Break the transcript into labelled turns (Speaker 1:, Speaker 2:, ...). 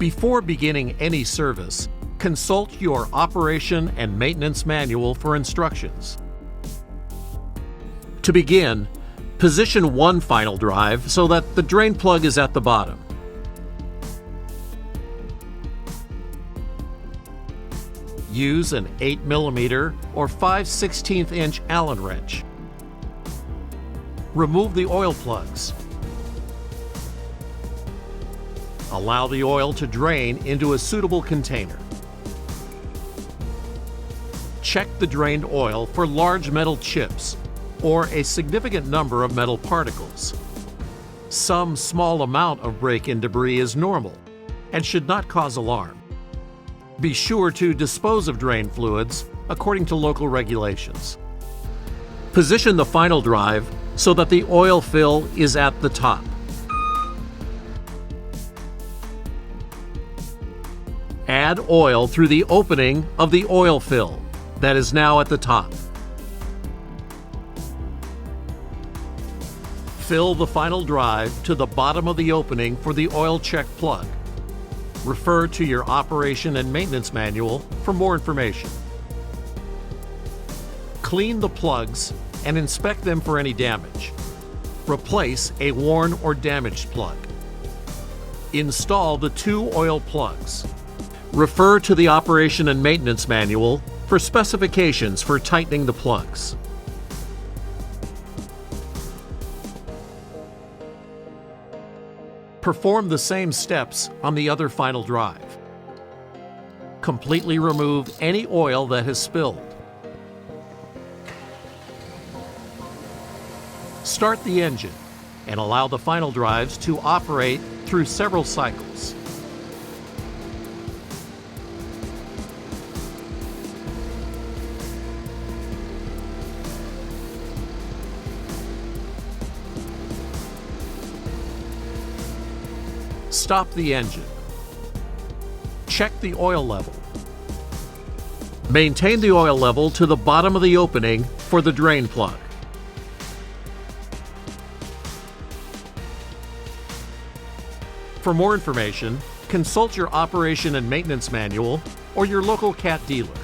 Speaker 1: Before beginning any service, consult your operation and maintenance manual for instructions. To begin, position one final drive so that the drain plug is at the bottom. Use an 8mm or 5/16 inch Allen wrench. Remove the oil plugs. Allow the oil to drain into a suitable container. Check the drained oil for large metal chips or a significant number of metal particles. Some small amount of break-in debris is normal and should not cause alarm. Be sure to dispose of drain fluids according to local regulations. Position the final drive so that the oil fill is at the top. Add oil through the opening of the oil fill that is now at the top. Fill the final drive to the bottom of the opening for the oil check plug. Refer to your operation and maintenance manual for more information. Clean the plugs and inspect them for any damage. Replace a worn or damaged plug. Install the two oil plugs. Refer to the operation and maintenance manual for specifications for tightening the plugs. Perform the same steps on the other final drive. Completely remove any oil that has spilled. Start the engine and allow the final drives to operate through several cycles. Stop the engine. Check the oil level. Maintain the oil level to the bottom of the opening for the drain plug. For more information, consult your operation and maintenance manual or your local CAT dealer.